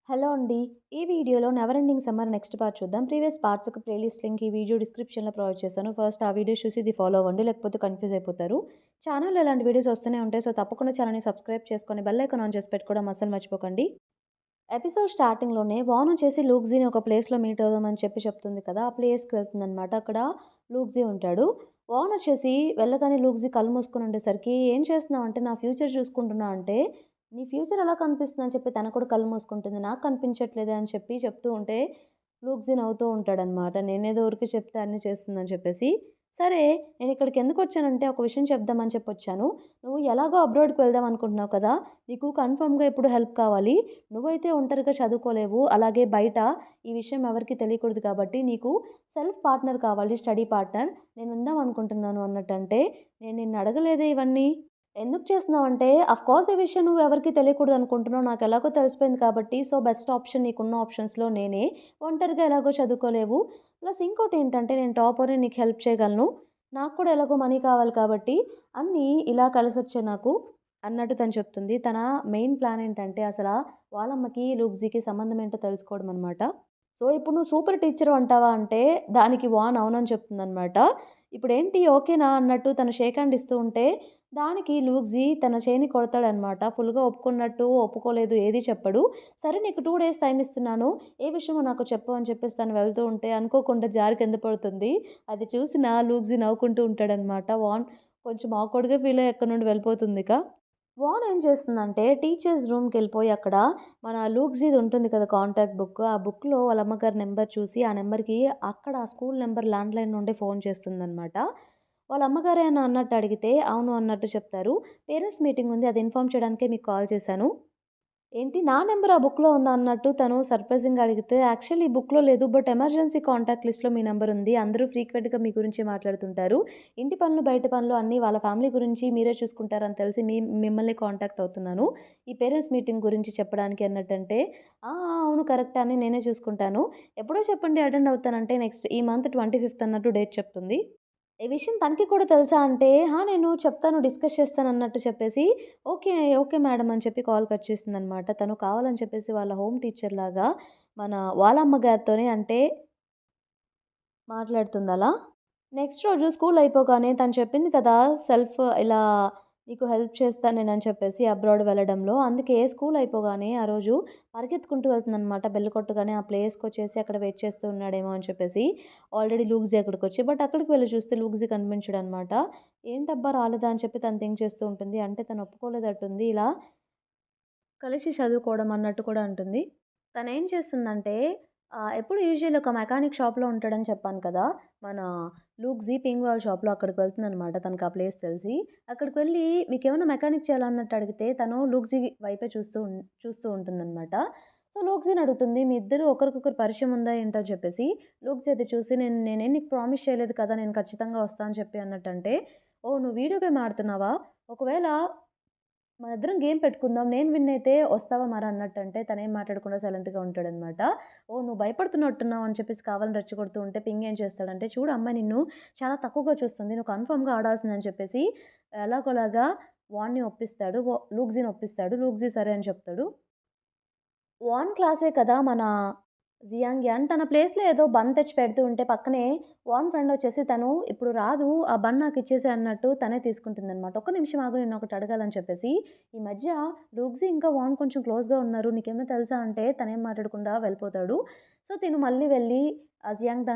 Hello అండి. ఈ వీడియోలో 'never ending summer' next part చూద్దాం. ప్రీవియస్ పార్ట్స్ ఒక ప్లేలిస్ట్ లింక్ ఈ వీడియో డిస్క్రిప్షన్‌లో ప్రొవైడ్ చేశాను. ఫస్ట్ ఆ వీడియోస్ చూసి ఇది ఫాలో అవ్వండి. లేకపోతే కన్‌ఫ్యూజ్ అయిపోతారు. ఛానెల్‌లో ఇలాంటి వీడియోస్ వస్తూనే ఉంటాయి. సో, తప్పకుండా ఛానెల్‌ని సబ్స్క్రైబ్ చేసుకొని బెల్ ఐకాన్ ఆన్ చేసి పెట్టుకోవడం అస్సలు మర్చిపోకండి. ఎపిసోడ్ స్టార్టింగ్‌లోనే వాన్ వచ్చేసి లూక్సీని ఒక ప్లేస్‌లో మీట్ అవుదామని చెప్తుంది కదా! ఆ ప్లేస్‌కి వెళ్తుందనమాట. అక్కడ లూక్సీ ఉంటాడు. వాన్ వచ్చేసి వెళ్ళగానే లూక్సీ కళ్ళు మూసుకొని ఉండేసరికి, "ఏం చేస్తున్నావు?" అంటే, "నా ఫ్యూచర్ చూసుకుంటున్నా" అంటే, "నీ ఫ్యూచర్ ఎలా కనిపిస్తుంది?" అని చెప్పి తను కూడా కళ్ళు మూసుకుంటుంది. "నాకు కనిపించట్లేదే" అని చెప్పి చెప్తూ ఉంటే, లూక్సీ నవ్వుతూ ఉంటాడనమాట. నేనేదో ఊరికే చెప్తే అన్నీ చేస్తుందని చెప్పేసి. సరే, నేనిక్కడికెందుకొచ్చానంటే ఒక విషయం చెప్దామని చెప్పొచ్చాను. "నువ్వు ఎలాగో అబ్రాడ్‌కి వెళ్దాం అనుకుంటున్నావు కదా! నీకు కన్ఫర్మ్‌గా ఇప్పుడు హెల్ప్ కావాలి. నువ్వైతే ఒంటరిగా చదువుకోలేవు. అలాగే బయట ఈ విషయం ఎవరికీ తెలియకూడదు కాబట్టి నీకు సెల్ఫ్ పార్ట్నర్ కావాలి. Study partner. నేనుందాం అనుకుంటున్నాను" అన్నట్టంటే, "నేను నిన్ను అడగలేదే ఇవన్నీ. ఎందుకు చేస్తున్నావంటే, అఫ్‌కోర్స్ ఈ విషయం నువ్వు ఎవరికీ తెలియకూడదనుకుంటున్నావు. నాకెలాగో తెలిసిపోయింది కాబట్టి, సో, బెస్ట్ ఆప్షన్ నీకున్న ఆప్షన్స్‌లో నేనే. ఒంటరిగా ఎలాగో చదువుకోలేవు. ప్లస్ ఇంకోటేంటంటే నేను టాపర్‌ని నీకు హెల్ప్ చేయగలను. నాకు కూడా ఎలాగో మనీ కావాలి కాబట్టి, అన్నీ ఇలా కలిసొచ్చాయి నాకు" అన్నట్టు తను చెప్తుంది. తన మెయిన్ ప్లాన్ ఏంటంటే వాళ్ళమ్మకి, లూక్సీకి సంబంధం ఏంటో తెలుసుకోవడం అనమాట. సో, ఇప్పుడు నువ్వు సూపర్ టీచరు అంటావా అంటే, దానికి వాన్ అవునని చెప్తుందనమాట. ఇప్పుడేంటి ఓకేనా అన్నట్టు తను షేక్ హ్యాండ్ ఇస్తూ ఉంటే, దానికి లూక్సీ తన చెయ్యిని కొడతాడనమాట. ఫుల్‌గా ఒప్పుకున్నట్టు, ఒప్పుకోలేదు ఏది చెప్పడు. సరే నీకు 2 డేస్ టైమ్ ఇస్తున్నాను. ఏ విషయమో నాకు చెప్పు అని చెప్పేసి తను వెళ్తూ ఉంటే, అనుకోకుండా జారి కింద పడుతుంది. అది చూసిన లూక్సీ నవ్వుకుంటూ ఉంటాడనమాట. వాన్ కొంచెం ఆక్వర్డ్‌గా ఫీల్ అయ్యి అక్కడి నుండి వెళ్ళిపోతుందిక. వాన్ ఏం చేస్తుందంటే టీచర్స్ రూమ్‌కెళ్ళిపోయి అక్కడ మన లూక్స్‌ది ఉంటుంది కదా! Contact book. ఆ బుక్‌లో వాళ్ళ అమ్మగారి నంబర్ చూసి ఆ నంబర్‌కి అక్కడ ఆ స్కూల్ నంబర్ ల్యాండ్‌లైన్ నుండే ఫోన్ చేస్తుందనమాట. వాళ్ళ అమ్మగారేనా అన్నట్టు అడిగితే అవును అన్నట్టు చెప్తారు. పేరెంట్స్ మీటింగ్ ఉంది. అది ఇన్ఫార్మ్ చేయడానికే మీకు కాల్ చేశాను. ఏంటి నా నంబర్ ఆ బుక్‌లో ఉందా అన్నట్టు తను సర్ప్రైజింగ్‌గా అడిగితే, యాక్చువల్లీ ఈ బుక్‌లో లేదు. బట్ ఎమర్జెన్సీ కాంటాక్ట్ లిస్ట్‌లో మీ నంబర్ ఉంది. అందరూ ఫ్రీక్వెంట్‌గా మీ గురించే మాట్లాడుతుంటారు. ఇంటి పనులు, బయట పనులు అన్నీ వాళ్ళ ఫ్యామిలీ గురించి మీరే చూసుకుంటారని తెలిసి మిమ్మల్ని కాంటాక్ట్ అవుతున్నాను. ఈ పేరెంట్స్ మీటింగ్ గురించి చెప్పడానికి అన్నట్టంటే, "ఆ! ఆ! అవును కరెక్టే అని నేనే చూసుకుంటాను. ఎప్పుడో చెప్పండి అటెండ్ అవుతానంటే, నెక్స్ట్ ఈ మంత్ 25థ్ అన్నట్టు డేట్ చెప్తుంది. ఈ విషయం తనకి కూడా తెలుసా అంటే, "ఆ! నేను చెప్తాను, డిస్కస్ చేస్తాను" అన్నట్టు చెప్పేసి, "ఓకే. ఓకే మేడం" అని చెప్పి కాల్ కట్ చేసిందనమాట. తను కావాలని చెప్పేసి వాళ్ళ హోమ్ టీచర్‌లాగా వాళ్ళ అమ్మగారితోనే అంటే మాట్లాడుతుందలా. నెక్స్ట్ రోజు స్కూల్ అయిపోగానే తను చెప్పింది కదా! సెల్ఫ్ ఇలా నీకు హెల్ప్ చేస్తాను నేనని చెప్పేసి అబ్రాడ్ వెళ్ళడంలో. అందుకే స్కూల్ అయిపోగానే ఆ రోజు పరిగెత్తుకుంటూ వెళ్తుందనమాట. బెల్ కొట్టగానే ఆ ప్లేస్‌కొచ్చేసి అక్కడ వెయిట్ చేస్తూ ఉన్నాడేమో అని చెప్పేసి. ఆల్రెడీ లూక్సీ అక్కడికొచ్చి బట్ అక్కడికి వెళ్లి చూస్తే లూక్సీ కనిపించడనమాట. ఏంటబ్బా! రాలేదా అని చెప్పి తను థింక్ చేస్తూ ఉంటుంది. అంటే తను ఒప్పుకోలేదట్టుంది. ఇలా కలిసి చదువుకోవడం అన్నట్టు కూడా అంటుంది. తనేం చేస్తుందంటే ఎప్పుడు యూజువల్లీ ఒక మెకానిక్ షాప్‌లో ఉంటాడని చెప్పాను కదా! మన లూక్సీ పింగ్ షాప్‌లో అక్కడికి వెళ్తుందనమాట. తనకు ఆ ప్లేస్ తెలిసి. అక్కడికి వెళ్లి మీకేమన్నా మెకానిక్ చేయాలా అన్నట్టు అడిగితే తను లూక్సీ వైపే చూస్తూ ఉంటుందనమాట. సో, లూక్సీని అడుగుతుంది. మీ ఇద్దరు ఒకరికొకరు పరిచయం ఉందా ఏంటో అని చెప్పేసి. లూక్సీ అది చూసి నేనేం నీకు ప్రామిస్ చేయలేదు కదా! నేను ఖచ్చితంగా వస్తా అని చెప్పి అన్నట్టంటే, "ఓహ్! నువ్వు వీడియో గేమ్ ఆడుతున్నావా? ఒకవేళ మనిద్దరం గేమ్ పెట్టుకుందాం. నేను విన్ అయితే వస్తావా మరన్నట్టంటే తనేం మాట్లాడకుండా సైలెంట్‌గా ఉంటాడనమాట. ఓహ్! నువ్వు భయపడుతున్నట్టున్నావు అని చెప్పేసి కావాలని రెచ్చగొడుతూ ఉంటే పింగ్ ఏం చేస్తాడంటే, చూడు అమ్మాయి నిన్ను చాలా తక్కువగా చూస్తుంది. నువ్వు కన్ఫర్మ్‌గా ఆడాల్సిందని చెప్పేసి ఎలాగోలాగా వాడిని ఒప్పిస్తాడు. లూక్సీని ఒప్పిస్తాడు. లూక్సీ సరే అని చెప్తాడు. వాన్ క్లాసే కదా! మన జియాంగ్ యాన్ తన ప్లేస్‌లో ఏదో బన్ తెచ్చి పెడుతూ ఉంటే పక్కనే వాన్ ఫ్రెండ్ వచ్చేసి తను ఇప్పుడు రాదు. ఆ బన్ నాకిచ్చేసేయి అన్నట్టు తనే తీసుకుంటుందనమాట. "ఒక్క నిమిషం ఆగు నిన్నొకటి అడగాలని" చెప్పేసి. ఈ మధ్య లూక్సీ ఇంకా వాన్ కొంచెం క్లోజ్‌గా ఉన్నారు. "నీకేమైనా తెలుసా?" అంటే తనేం మాట్లాడకుండా వెళ్ళిపోతాడు. సో, తిను మళ్ళీ వెళ్ళి జియాంగ్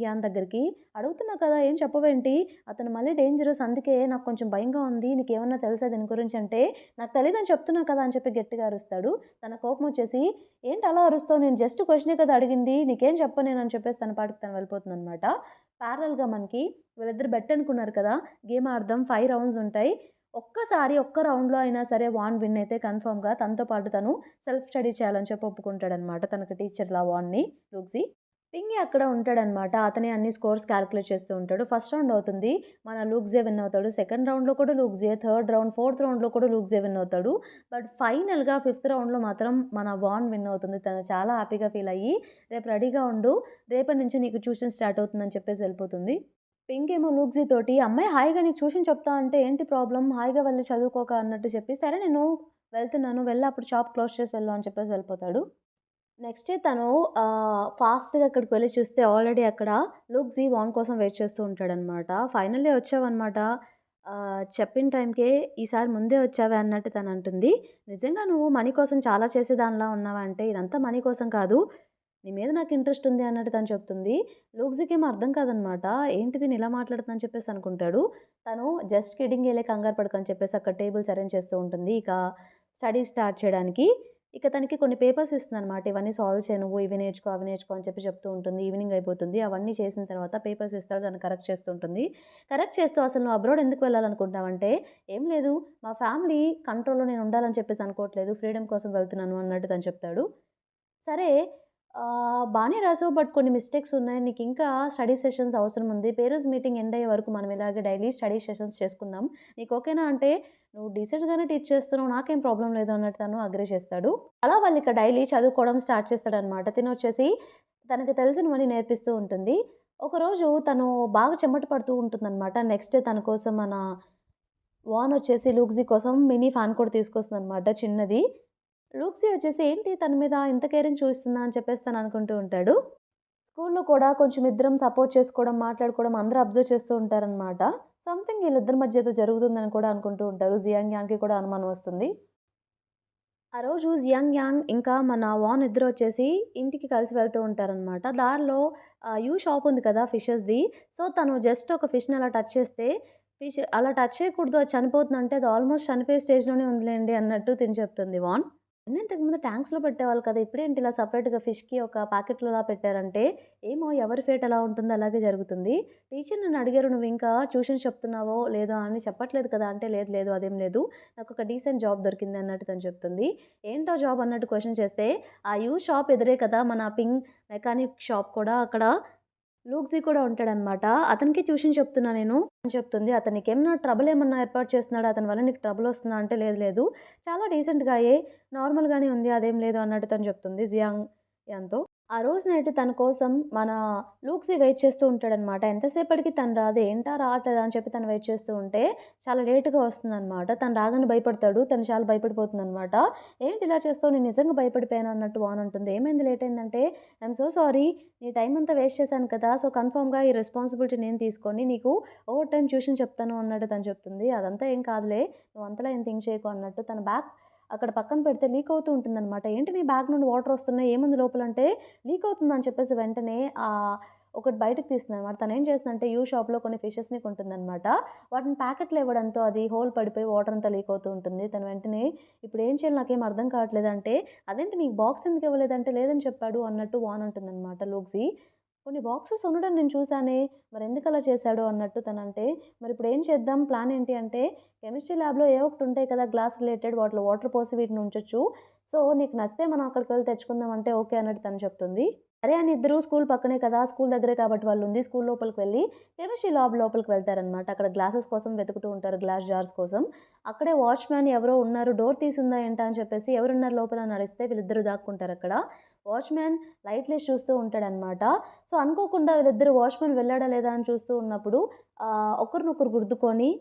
యాన్ దగ్గరికి "అడుగుతున్నా కదా! ఏం చెప్పవేంటి? అతను మళ్ళీ డేంజరస్ అందుకే నాకు కొంచెం భయంగా ఉంది. నీకేమన్నా తెలుసా దీని గురించి" అంటే, "నాకు తెలీదని చెప్తున్నా కదా!" అని చెప్పి గట్టిగా అరుస్తాడు. తన కోపమొచ్చేసి ఏంటి అలా అరుస్తావు? నేను జస్ట్ క్వెషనే కదా అడిగింది. నీకేం చెప్పను నేనని చెప్పేసి తన పాటికి తను వెళ్ళిపోతుందనమాట. ప్యారలల్‌గా మనకి వీళ్ళిద్దరు బెట్ అనుకున్నారు కదా! గేమ్ ఆడదాం 5 రౌండ్స్ ఉంటాయి. ఒక్క రౌండ్‌లో అయినా సరే వాన్ విన్ అయితే కన్ఫర్మ్‌గా తనతో పాటు తను సెల్ఫ్ స్టడీ చేయాలని చెప్పి ఒప్పుకుంటాడనమాట. తనకి టీచర్‌లా వాన్‌ని లూక్సీ. పింగి అక్కడ ఉంటాడనమాట. అతనే అన్ని స్కోర్స్ కాలిక్యులేట్ చేస్తూ ఉంటాడు. ఫస్ట్ రౌండ్ అవుతుంది. మన లూక్సే విన్ అవుతాడు. సెకండ్ రౌండ్‌లో కూడా లూక్సే, థర్డ్ రౌండ్, ఫోర్త్ రౌండ్‌లో కూడా లూక్సే విన్ అవుతాడు. బట్ ఫైనల్‌గా ఫిఫ్త్ రౌండ్‌లో మాత్రం మన వాన్ విన్ అవుతుంది. తను చాలా హ్యాపీగా ఫీల్ అయ్యి, "రేపు రెడీగా ఉండు. రేపటి నుంచి నీకు ట్యూషన్ స్టార్ట్ అవుతుందని" చెప్పేసి వెళ్ళిపోతుంది. పింక్ ఏమో లూక్సీ తోటి, "అమ్మాయి హాయిగా నీకు ట్యూషన్ చెప్తా అంటే ఏంటి ప్రాబ్లమ్? హాయిగా వెళ్లి చదువుకోక" అన్నట్టు చెప్పి, "సరే నేను వెళ్తున్నాను. వెళ్ళి అప్పుడు షాప్ క్లోజ్ చేసి వెళ్ళు" అని చెప్పేసి వెళ్ళిపోతాడు. నెక్స్ట్ డే తను ఫాస్ట్‌గా అక్కడికి వెళ్లి చూస్తే ఆల్రెడీ అక్కడ లూక్‌జీ వాన్ కోసం వెయిట్ చేస్తూ ఉంటాడనమాట. "ఫైనల్లీ వచ్చావనమాట. చెప్పిన టైంకే ఈసారి ముందే వచ్చావే" అన్నట్టు తనంటుంది. "నిజంగా నువ్వు మనీ కోసం చాలా చేసేదానిలా ఉన్నావా" అంటే, "ఇదంతా మనీ కోసం కాదు. నీ మీద నాకు ఇంట్రెస్ట్ ఉంది" అన్నట్టు తను చెప్తుంది. లూక్స్‌కేమో అర్థం కాదనమాట. ఏంటి తిను ఇలా మాట్లాడుతుందని చెప్పేసి అనుకుంటాడు. తను జస్ట్ కిడ్డింగేలే కంగారు పడకు అని చెప్పేసి అక్కడ టేబుల్స్ అరేంజ్ చేస్తూ ఉంటుంది. ఇక స్టడీ స్టార్ట్ చేయడానికి. ఇక తనకి కొన్ని పేపర్స్ ఇస్తుందనమాట. "ఇవన్నీ సాల్వ్ చేయి నువ్వు. ఇవి నేర్చుకో, అవి నేర్చుకో" అని చెప్పి చెప్తూ ఉంటుంది. ఈవినింగ్ అయిపోతుంది. అవన్నీ చేసిన తర్వాత పేపర్స్ ఇస్తాడు. తను కరెక్ట్ చేస్తూ ఉంటుంది. కరెక్ట్ చేస్తూ "అసలు నువ్వు అబ్రాడ్ ఎందుకు వెళ్ళాలనుకుంటున్నావంటే" "ఏం లేదు. మా ఫ్యామిలీ కంట్రోల్‌లో నేను ఉండాలని చెప్పేసి అనుకోవట్లేదు. ఫ్రీడమ్ కోసం వెళ్తున్నాను" అన్నట్టు తను చెప్తాడు. సరే బానే రాసావు. బట్ కొన్ని మిస్టేక్స్ ఉన్నాయి. నీకింకా స్టడీ సెషన్స్ అవసరం ఉంది. పేరెంట్స్ మీటింగ్ ఎండ్ అయ్యే వరకు మనం ఇలాగే డైలీ స్టడీ సెషన్స్ చేసుకుందాం. నీకు ఓకేనా అంటే, "నువ్వు డీసెంట్‌గానే టీచ్ చేస్తున్నావు. నాకేం ప్రాబ్లమ్ లేదు" అన్నట్టు తను అగ్రీ చేస్తాడు. అలా వాళ్ళిక డైలీ చదువుకోవడం స్టార్ట్ చేస్తాడనమాట. తినొచ్చేసి తనకి తెలిసినవన్నీ నేర్పిస్తూ ఉంటుంది. ఒకరోజు తను బాగా చెమట పడుతూ ఉంటుందనమాట. నెక్స్ట్ డే తన కోసం మన వాన్ వచ్చేసి లూక్సీ కోసం మినీ ఫ్యాన్ కూడా తీసుకొస్తుందనమాట చిన్నది. లూక్సీ వచ్చేసి ఏంటి తన మీద ఇంత కేరింగ్ చూపిస్తుందా అని చెప్పేసి తను అనుకుంటూ ఉంటాడు. స్కూల్‌లో కూడా కొంచెం ఇద్దరం సపోర్ట్ చేసుకోవడం, మాట్లాడుకోవడం అందరూ అబ్జర్వ్ చేస్తూ ఉంటారనమాట. సంథింగ్ ఈళ్ళిద్దరి మధ్య ఏదో జరుగుతుందని కూడా అనుకుంటూ ఉంటారు. జియాంగ్ యాంగ్‌కి కూడా అనుమానం వస్తుంది. ఆ రోజు జియాంగ్ యాంగ్ ఇంకా మన వాన్ ఇద్దరు వచ్చేసి ఇంటికి కలిసి వెళ్తూ ఉంటారనమాట. దారిలో యూ షాప్ ఉంది కదా! ఫిషెస్‌ది. సో, తను జస్ట్ ఒక ఫిష్‌ని అలా టచ్ చేస్తే, ఫిష్ అలా టచ్ చేయకూడదు అది చనిపోతుందంటే, అది ఆల్మోస్ట్ చనిపోయే స్టేజ్‌లోనే ఉందిలెండి అన్నట్టు తిను చెప్తుంది వాన్. అన్న ఇంతకుముందు ట్యాంక్స్‌లో పెట్టేవాళ్ళు కదా! ఇప్పుడేంటి ఇలా సెపరేట్‌గా ఫిష్‌కి ఒక ప్యాకెట్‌లోలా పెట్టారంటే, ఏమో ఎవరి ఫేట్ ఎలా ఉంటుందో అలాగే జరుగుతుంది. టీచర్ నన్ను అడిగారు, "నువ్వింకా ట్యూషన్స్ చెప్తున్నావో లేదో అని చెప్పట్లేదు కదా!" అంటే, "లేదు లేదు అదేం లేదు. నాకొక డీసెంట్ జాబ్ దొరికింది" అన్నట్టు తను చెప్తుంది. "ఏంటో జాబ్?" అన్నట్టు క్వెషన్ చేస్తే, "ఆ యూ షాప్ ఎదురే కదా! మన పింగ్ మెకానిక్ షాప్ కూడా అక్కడ లూక్సీ కూడా ఉంటాడనమాట. అతనికి ట్యూషన్ చెప్తున్నా నేను" అని చెప్తుంది. "అతను నీకేమన్నా ట్రబుల్ ఏమన్నా ఏర్పాటు చేస్తున్నాడా? అతని వల్ల నీకు ట్రబుల్ వస్తుందా?" అంటే, "లేదు లేదు. చాలా డీసెంట్‌గాయే నార్మల్‌గానే ఉంది. అదేం లేదు" అన్నట్టు తను చెప్తుంది జియాంగ్ యాన్‌తో. ఆ రోజు నైట్ తన కోసం మన లూక్సీ వెయిట్ చేస్తూ ఉంటాడనమాట. ఎంతసేపటికి తను రాదు. ఏంటా రావట్లేదా అని చెప్పి తను వెయిట్ చేస్తూ ఉంటే చాలా లేట్‌గా వస్తుందనమాట. తను రాగానే భయపడతాడు. తను చాలా భయపడిపోతుందనమాట. "ఏంటి ఇలా చేస్తావు? నేను నిజంగా భయపడిపోయాను" అన్నట్టు వాన్ అంటుంది. "ఏమైంది లేట్ అయిందంటే" "ఐయామ్ సో సారీ. నీ టైమ్ అంతా వేస్ట్ చేశాను కదా! సో, కన్ఫర్మ్‌గా ఈ రెస్పాన్సిబిలిటీ నేను తీసుకొని నీకు ఓవర్ టైమ్ ట్యూషన్ చెప్తాను" అన్నట్టు తను చెప్తుంది. "అదంతా ఏం కాదులే. నువ్వు అంతలా ఏం థింక్ చేయకు" అన్నట్టు తన బ్యాగ్ అక్కడ పక్కన పెడితే లీక్ అవుతూ ఉంటుందనమాట. "ఏంటి నీ బ్యాగ్ నుండి వాటర్ వస్తున్నాయి. ఏముంది లోపలంటే" లీక్ అవుతుందని చెప్పేసి వెంటనే ఒకటి బయటకి తీస్తుందనమాట. తనేం చేస్తుందంటే యూ షాప్‌లో కొన్ని ఫిషెస్‌ని కొంటుందనమాట. వాటిని ప్యాకెట్‌లో ఇవ్వడంతో అది హోల్ పడిపోయి వాటర్ అంతా లీక్ అవుతూ ఉంటుంది. తను వెంటనే "ఇప్పుడేం చేయాలో నాకేం అర్థం కావట్లేదు" అంటే, "అదేంటి నీకు బాక్స్ ఎందుకు ఇవ్వలేదంటే" "లేదని చెప్పాడు" అన్నట్టు వాన్ అంటుందనమాట లూక్సీ. "కొన్ని బాక్సెస్ ఉండడం నేను చూసానే. మరెందుకలా చేశాడు" అన్నట్టు తనంటే, "మరిప్పుడేం చేద్దాం? ప్లాన్ ఏంటి" అంటే, "కెమిస్ట్రీ ల్యాబ్‌లో ఏవో ఒకటి ఉంటాయి కదా! గ్లాస్ రిలేటెడ్ వాటిలో వాటర్ పోసి వీటిని ఉంచొచ్చు. సో, నీకు నచ్చితే మనం అక్కడికెళ్ళి తెచ్చుకుందాం" అంటే, "ఓకే" అన్నట్టు తను చెప్తుంది. సరే అని ఇద్దరు స్కూల్ పక్కనే కదా! స్కూల్ దగ్గరే కాబట్టి వాళ్ళుంది. స్కూల్ లోపలికి వెళ్లి కెమిస్ట్రీ ల్యాబ్ లోపలికి వెళ్తారనమాట. అక్కడ గ్లాసెస్ కోసం వెతుకుతూ ఉంటారు. గ్లాస్ జార్స్ కోసం. అక్కడే వాచ్‌మ్యాన్ ఎవరో ఉన్నారు. డోర్ తీసుందా ఏంటా అని చెప్పేసి ఎవరున్నారు లోపల అని అడిగితే వీళ్ళిద్దరూ దాక్కుంటారక్కడ. వాచ్‌మ్యాన్ లైట్‌లేసి చూస్తూ ఉంటాడనమాట. సో, అనుకోకుండా వీళ్ళిద్దరు వాచ్‌మ్యాన్ వెళ్ళాడా లేదా అని చూస్తూ ఉన్నప్పుడు ఒకరినొకరు గుద్దుకొని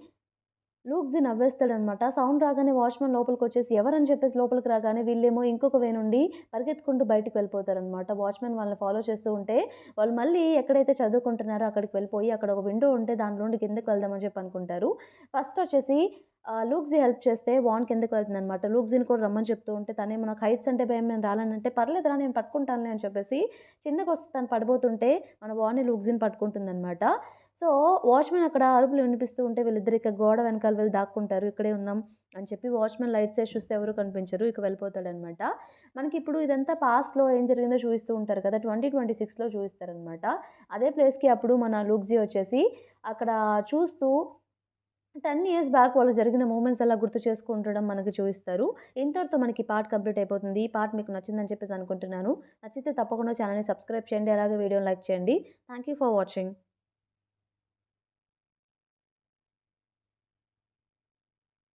లూక్సీ నవ్వేస్తాడనమాట. సౌండ్ రాగానే వాచ్‌మెన్ లోపలికొచ్చేసి ఎవరని చెప్పేసి లోపలికి రాగానే వీళ్ళేమో ఇంకొక వే నుండి పరిగెత్తుకుంటూ బయటికి వెళ్ళిపోతారనమాట. వాచ్‌మెన్ వాళ్ళని ఫాలో చేస్తూ ఉంటే, వాళ్ళు మళ్ళీ ఎక్కడైతే చదువుకుంటున్నారో అక్కడికి వెళ్ళిపోయి అక్కడ ఒక విండో ఉంటే దాంట్లో నుండి కిందకి వెళ్దామని చెప్పి అనుకుంటారు. ఫస్ట్ వచ్చేసి లూక్సీ హెల్ప్ చేస్తే వాన్ కిందకి వెళ్తుందనమాట. లూక్సీని కూడా రమ్మని చెప్తూ ఉంటే తనేమో నాకు హైట్స్ అంటే భయం నేను రాలేనంటే, "పర్లేదురా నేను పట్టుకుంటానులే" అని చెప్పేసి చిన్నగొస్తే తను పడిపోతుంటే మన వానే లూక్సీని పట్టుకుంటుందనమాట. సో, వాచ్‌మెన్ అక్కడ అరుపులు వినిపిస్తూ ఉంటే వీళ్ళిద్దరు ఇక గోడ వెనకాల వెళ్లి దాక్కుంటారు. ఇక్కడే ఉందాం అని చెప్పి వాచ్‌మెన్ లైట్స్ ఏసి చూస్తే ఎవరు కనిపించరు. ఇక వెళ్ళిపోతాడనమాట. మనకిప్పుడు ఇదంతా పాస్ట్‌లో ఏం జరిగిందో చూయిస్తూ ఉంటారు కదా! 2026లో చూయిస్తారనమాట. అదే ప్లేస్‌కి అప్పుడు మన లూక్సీ వచ్చేసి అక్కడ చూస్తూ 10 ఇయర్స్ బ్యాక్ వాళ్ళు జరిగిన మూమెంట్స్ అలా గుర్తు చేసుకుంటడం మనకి చూయిస్తారు. ఇంతటితో మనకి పార్ట్ కంప్లీట్ అయిపోతుంది. ఈ పార్ట్ మీకు నచ్చిందని చెప్పేసి అనుకుంటున్నాను. నచ్చితే తప్పకుండా ఛానెల్‌ని సబ్స్క్రైబ్ చేయండి. అలాగే వీడియోని లైక్ చేయండి. Thank you for watching.